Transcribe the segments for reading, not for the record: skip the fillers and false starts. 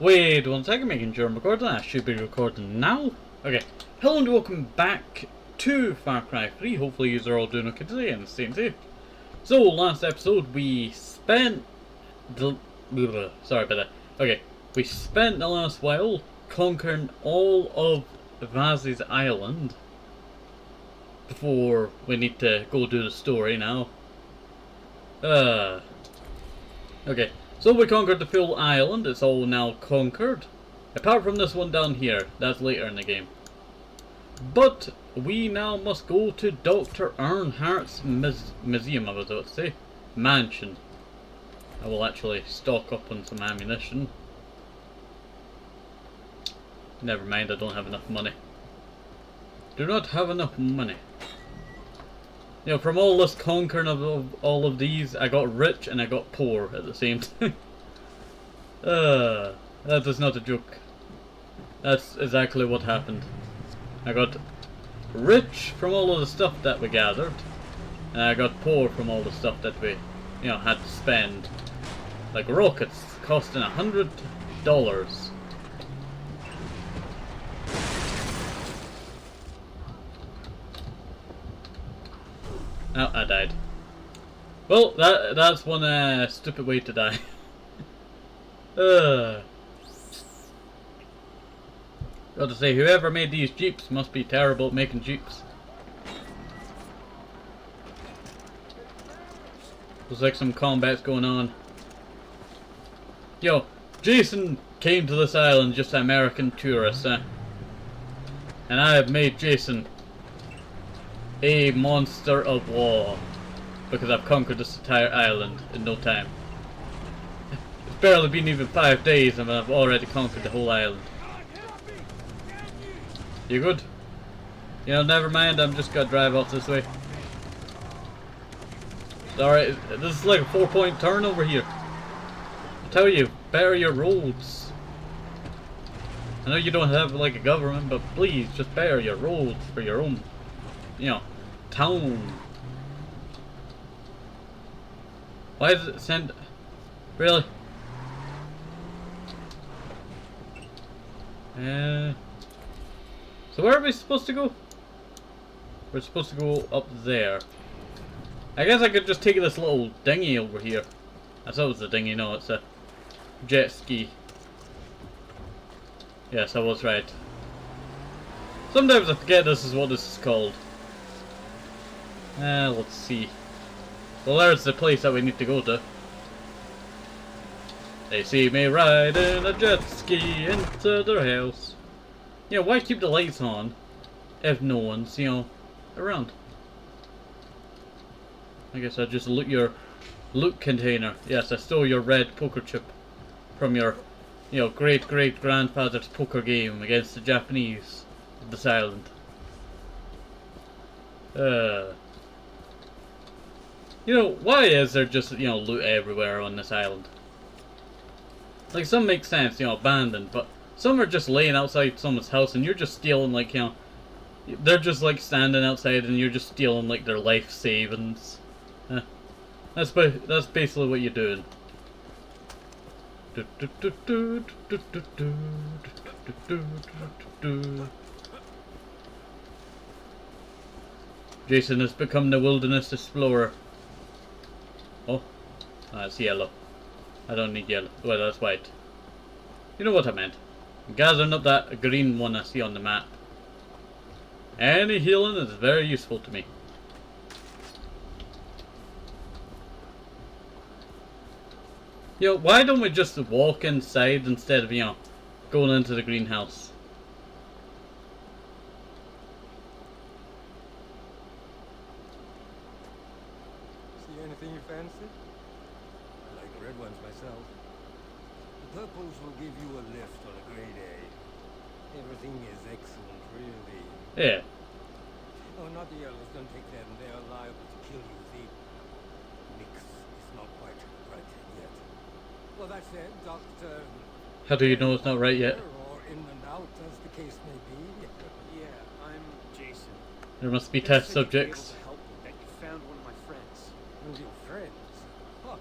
Wait 1 second, making sure I'm recording. I should be recording now. Okay, hello and welcome back to Far Cry 3. Hopefully you are all doing okay today and staying safe. So, last episode we spent the... sorry about that. Okay, we spent the last while conquering all of Vaz's island before we need to go do the story now. Okay. So we conquered the full island, it's all now conquered. Apart from this one down here, that's later in the game. But we now must go to Dr. Earnhardt's museum, I was about to say. Mansion. I will actually stock up on some ammunition. Never mind, I don't have enough money. Do not have enough money. You know, from all this conquering of all of these, I got rich and I got poor at the same time. That is not a joke. That's exactly what happened. I got rich from all of the stuff that we gathered, and I got poor from all the stuff that we, you know, had to spend. Like rockets costing $100. Oh, I died. Well, that's one stupid way to die. Got to say, whoever made these jeeps must be terrible at making jeeps. Looks like some combat's going on. Yo, Jason came to this island just an American tourist, and I have made Jason a monster of war because I've conquered this entire island in no time. It's barely been even 5 days and I've already conquered the whole island. You good? You know, never mind, I'm just gonna drive off this way. Alright, this is like a 4-point turn over here. I tell you, better your roads. I know you don't have like a government, but please just better your roads for your own, you know, town. Why does it send... Really? So where are we supposed to go? We're supposed to go up there. I guess I could just take this little dinghy over here. I thought it was a dinghy, no, it's a jet ski. Yes, I was right. Sometimes I forget this is what this is called. Let's see. Well, there's the place that we need to go to. They see me riding a jet ski into their house. You know, why keep the lights on if no one's, you know, around? I guess I'll just loot your loot container. Yes, I stole your red poker chip from your, you know, great-great-grandfather's poker game against the Japanese of this island. You know, why is there just, you know, loot everywhere on this island? Like, some make sense, you know, abandoned, but some are just laying outside someone's house and you're just stealing, like, you know, they're just, like, standing outside and you're just stealing, like, their life savings. That's basically what you're doing. Jason has become the wilderness explorer. Oh, that's yellow. I don't need yellow. Well, that's white. You know what I meant. I'm gathering up that green one I see on the map. Any healing is very useful to me. You know, why don't we just walk inside instead of, you know, going into the greenhouse? See anything you fancy? I like red ones myself. The purples will give you a lift on a grade A. Everything is excellent, really. Yeah. Oh, not the yellows, don't take them. They are liable to kill you. The mix is not quite right yet. Well, that said, Dr. How do you know it's not right yet? Or in and out, as the case may be. Yeah, I'm Jason. There must be test subjects. Help me that you found one of my friends. One of your friends? Huh.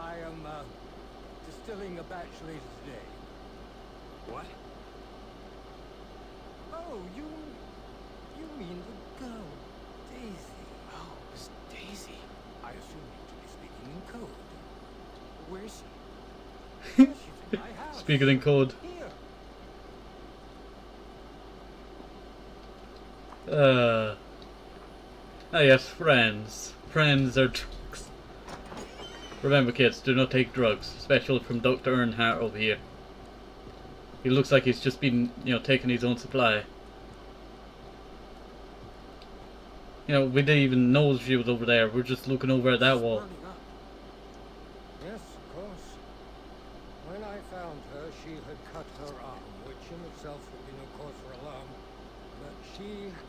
I am distilling a batch later today. What? Oh, you mean the girl, Daisy. Oh, it was Daisy. I assume you to be speaking in code. Where is she? She's in my house. Speaking in code. Here. Ah yes, friends. Friends are drugs. Remember kids, do not take drugs, especially from Dr. Earnhardt over here. He looks like he's just been, taking his own supply. We didn't even know she was over there. We're just looking over at that wall. Burning up. Yes, of course. When I found her, she had cut her arm, which in itself would be no cause for alarm. But she had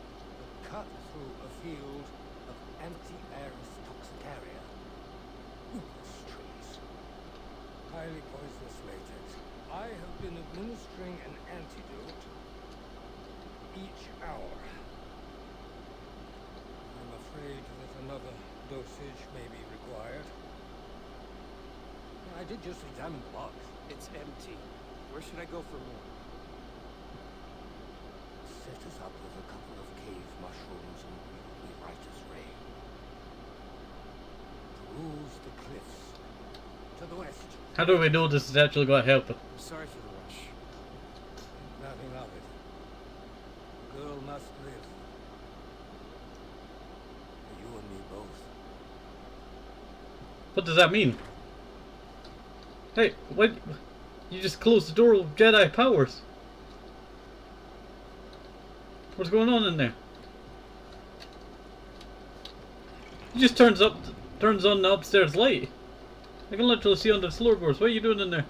cut through a field of anti-aris toxicaria. Numerous trees. Highly poisonous latex. I have been administering an antidote each hour. I'm afraid that another dosage may be required. I did just examine the box. It's empty. Where should I go for more? Set us up with a couple of cave mushrooms and we right as rain. Peruse the cliffs. To the west. How do we know this is actually going to help us? I'm sorry for the rush. Nothing of it. The girl must live. You and me both. What does that mean? Hey, what? You just closed the door with Jedi powers. What's going on in there? He just turns on the upstairs light. I can literally see under the floorboards. What are you doing in there?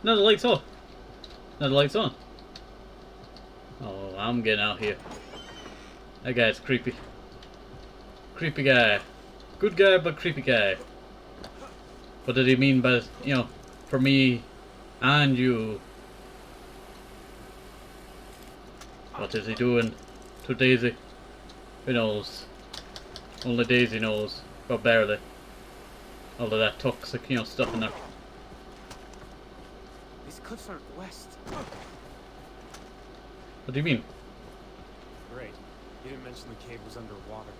Now the light's off. Now the light's on. Oh, I'm getting out here. That guy's creepy. Creepy guy. Good guy, but creepy guy. What did he mean by, for me and you? What is he doing to Daisy? Who knows? Only Daisy knows. Or barely. All of that toxic, stuff in there. These cliffs aren't west. What do you mean? Great. You didn't mention the cave was underwater.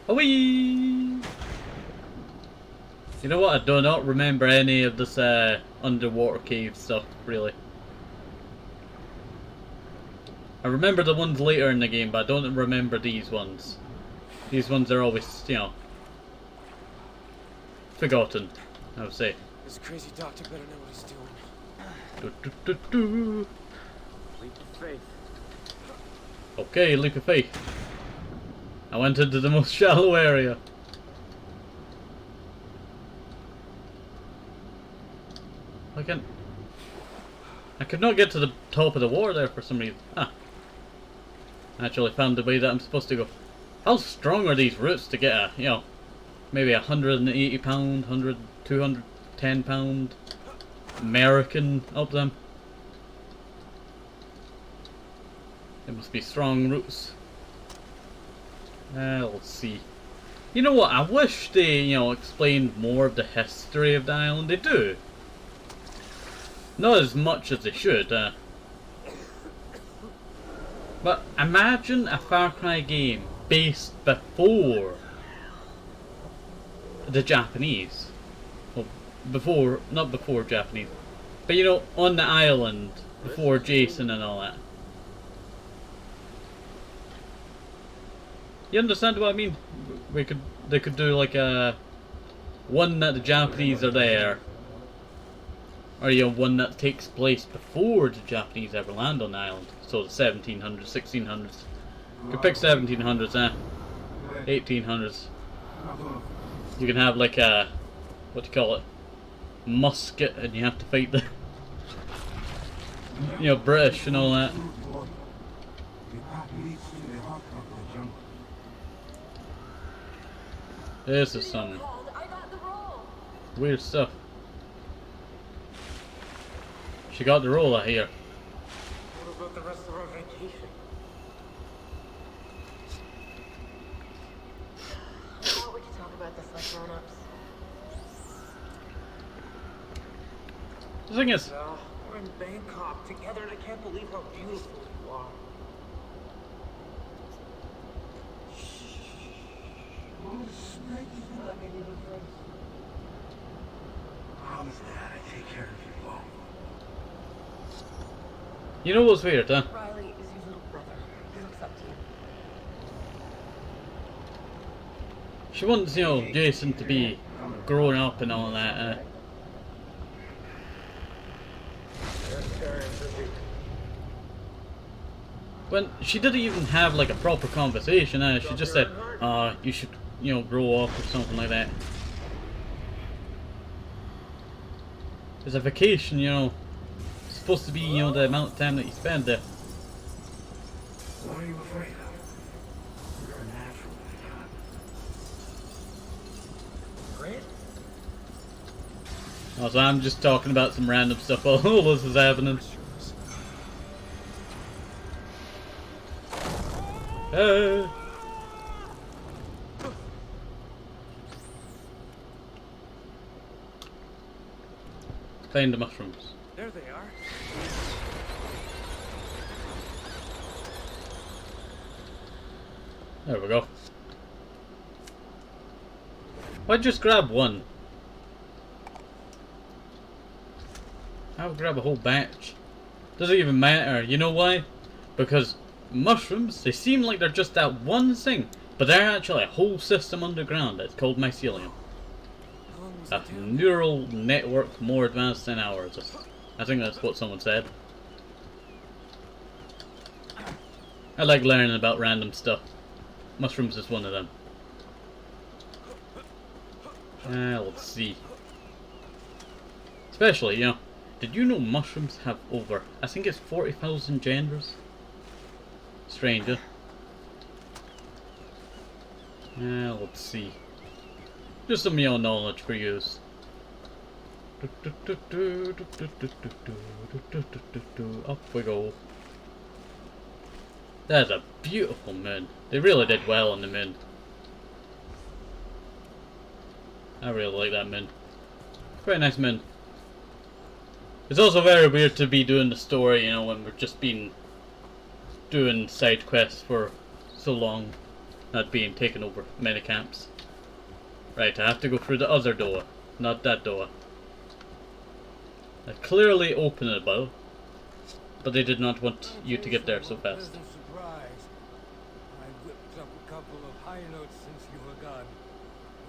Awee! You know what? I do not remember any of this underwater cave stuff, really. I remember the ones later in the game, but I don't remember these ones. These ones are always, forgotten, I would say. This crazy doctor better know what he's doing. Do, do, do, do. Leap of faith. Okay, leap of faith. I went into the most shallow area. I could not get to the top of the water there for some reason. Ah. I actually found the way that I'm supposed to go. How strong are these roots to get a, maybe 180 pound, 210 pound American up them? It must be strong roots. Let's see. You know what? I wish they, explained more of the history of the island. They do. Not as much as they should. But imagine a Far Cry game based before the Japanese. Well, not before Japanese. But on the island before Jason and all that. You understand what I mean? They could do like a one that the Japanese are there, or one that takes place before the Japanese ever land on the island. So the 1700s, 1600s. You can pick 1700s, 1800s. You can have like a, what do you call it, musket, and you have to fight the, British and all that. This is some weird stuff. She got the roll out here. What about the rest of our vacation? I thought we could talk about this like grown-ups. The thing is, We're in Bangkok together, and I can't believe how beautiful you are. Promise that I take care of you both. you know what's weird, huh? Riley is your little brother. He looks up to you. She wants, you know, Jason to be grown up and all that. When she didn't even have like a proper conversation, she just said, you should, you know, grow up or something like that. It's a vacation, you know. It's supposed to be, you know, the amount of time that you spend there. What are you afraid of? You're a natural, Great. Also, I'm just talking about some random stuff while all this is happening. Find the mushrooms. There they are. There we go. Why just grab one? I'll grab a whole batch. Doesn't even matter. You know why? Because mushrooms, they seem like they're just that one thing, but they're actually a whole system underground that's called mycelium. A neural network more advanced than ours. I think that's what someone said. I like learning about random stuff. Mushrooms is one of them. Let's see. Especially, you know, did you know mushrooms have over, I think it's 40,000 genders? Strange, huh? Let's see. Just some of your knowledge for use. Up we go. That's a beautiful moon. They really did well on the moon. I really like that moon. Quite a nice moon. It's also very weird to be doing the story, you know, when we've just been doing side quests for so long, not being taken over many camps. Right, I have to go through the other door, not that door. I clearly openable, but they did not want you to get there so fast. Pleasant surprise. I whipped up a couple of high notes since you were gone.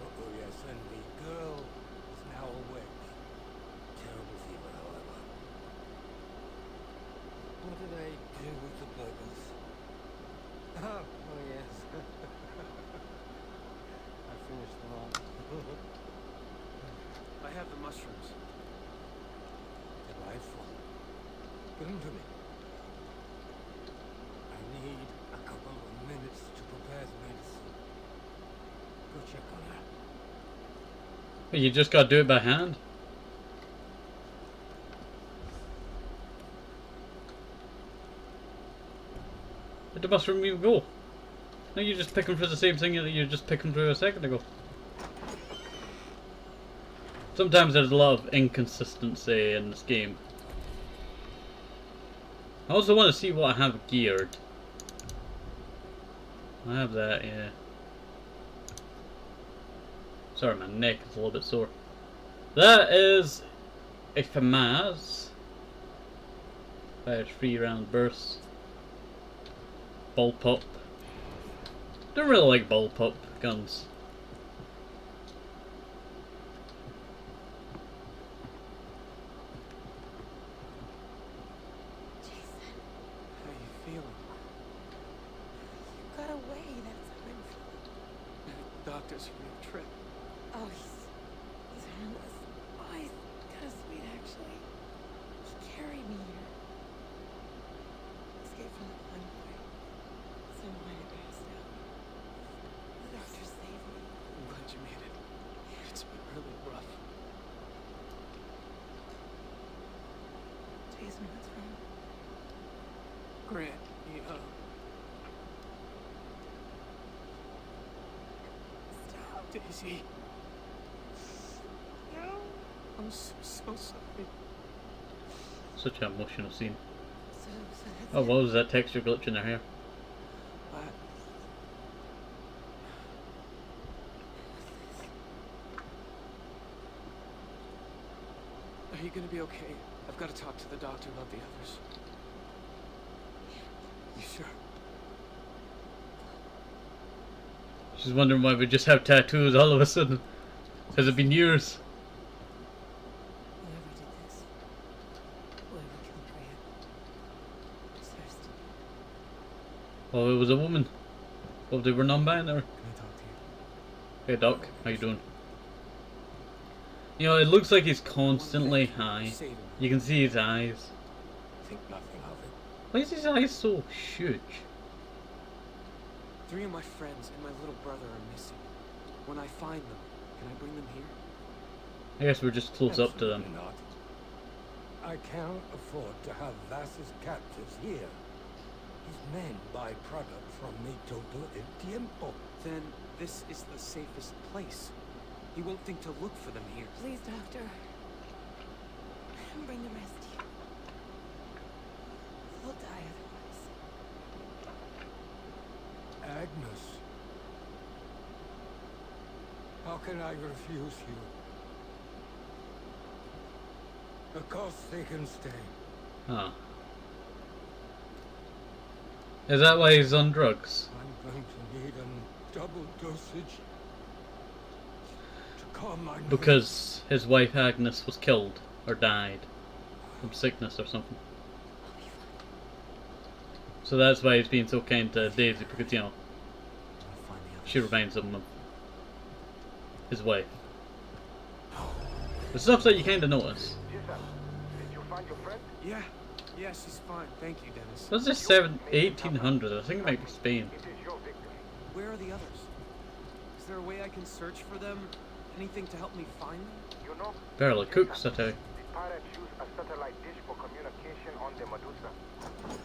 Oh yes, and the girl is now awake. Terrible fever, however. What did I do with the burgers? Oh yes. I finished them all. I have the mushrooms. Delightful. Give them to me. I need a couple of minutes to prepare the medicine. Go check on her. You just gotta do it by hand. Where'd the mushroom even go? No, you're just picking through the same thing that you're just picking through a second ago. Sometimes there's a lot of inconsistency in this game. I also want to see what I have geared. I have that, yeah. Sorry, my neck is a little bit sore. That is a FAMAS. Fires 3-round bursts. Bullpup. Don't really like bullpup guns. How you feeling? You got away. That's how I'm feeling. The doctor's from your trip. Oh, he's harmless. Oh, he's kind of sweet, actually. He carried me here. Escaped from the convoy. Someone had passed out. The doctor saved me. I'm glad you made it. It's been really rough. Jason, what's wrong? Grant, Stop. Daisy. No. I'm so sorry. Such an emotional scene. So that's Oh, it. what was that texture glitch in her hair? Are you gonna be okay? I've got to talk to the doctor about the others. You sure? She's wondering why we just have tattoos all of a sudden. Has it been years? Whoever did this, whoever killed Rhea, is thirsty. Oh, it was a woman. Oh, they were non-binary. Can I talk to you? Hey Doc, how you doing? You know, it looks like he's constantly high. Saving me. You can see his eyes. Think nothing of it. Why is his eyes so huge? 3 of my friends and my little brother are missing. When I find them, can I bring them here? I guess we're just close up to them. Absolutely not. I can't afford to have Vass's captives here. His men buy product from me todo el tiempo. Then this is the safest place. He won't think to look for them here. Please, doctor. Bring the rest here. They'll die otherwise. Agnes. How can I refuse you? Of course they can stay. Ah. Is that why he's on drugs? I'm going to need a double dosage to calm my nerves. Because his wife Agnes was killed or died from sickness or something. I'll be fine. So that's why he's being so kind to Daisy, because, you know, I'll find the others. she reminds him of his wife. The stuff that you kind of notice. Did you find your friend? Yeah, she's fine. Thank you, Dennis. What's this 1800? I think it might be Spain. It is your victory. Where are the others? Is there a way I can search for them? Anything to help me find them? You know, Barely cooks, I tell you. the pirates use a satellite dish for communication on the Medusa.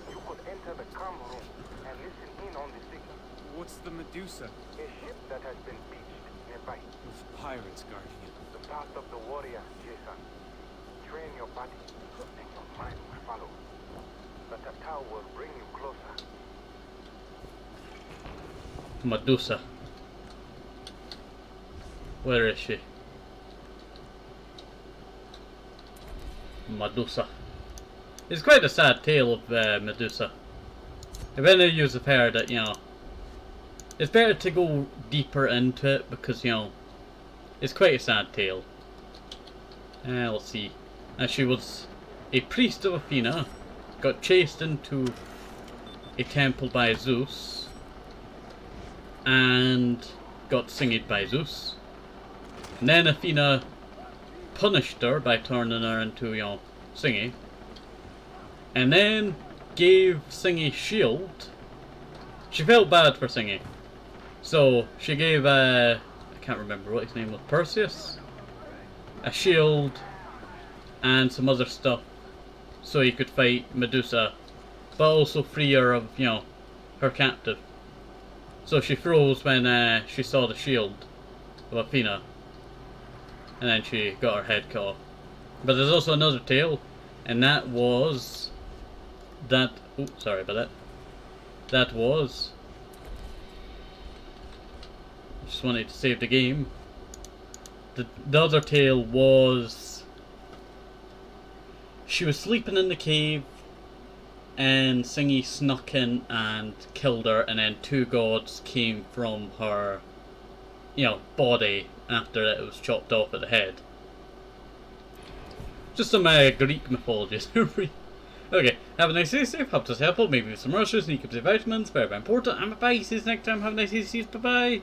You could enter the comm room and listen in on the signal. What's the Medusa? A ship that has been beached nearby. With pirates guarding it. The path of the warrior, Jason. Train your body and your mind will follow. The Tatao will bring you closer. Medusa. Where is she? Medusa. It's quite a sad tale of Medusa. If any of you have heard it, you know, it's better to go deeper into it because, you know, it's quite a sad tale. Let's see. She was a priest of Athena, got chased into a temple by Zeus, and got singed by Zeus. And then Athena punished her by turning her into, you know, Singy. And then gave Singy shield. She felt bad for Singy. So she gave, I can't remember what his name was, Perseus? A shield and some other stuff so he could fight Medusa, but also free her of, you know, her captive. So she froze when she saw the shield of Athena, and then she got her head cut off. But there's also another tale, and that was that. Oh, sorry about that. That was. Just wanted to save the game. The other tale was she was sleeping in the cave and Singy snuck in and killed her, and then 2 gods came from her, you know, body after it was chopped off at the head. Just some Greek mythology. Okay, have a nice day, safe, help us helpful, maybe with some rushes, and you can say vitamins, very, very important. I'm bye, see you next time, have a nice day, see you, bye bye.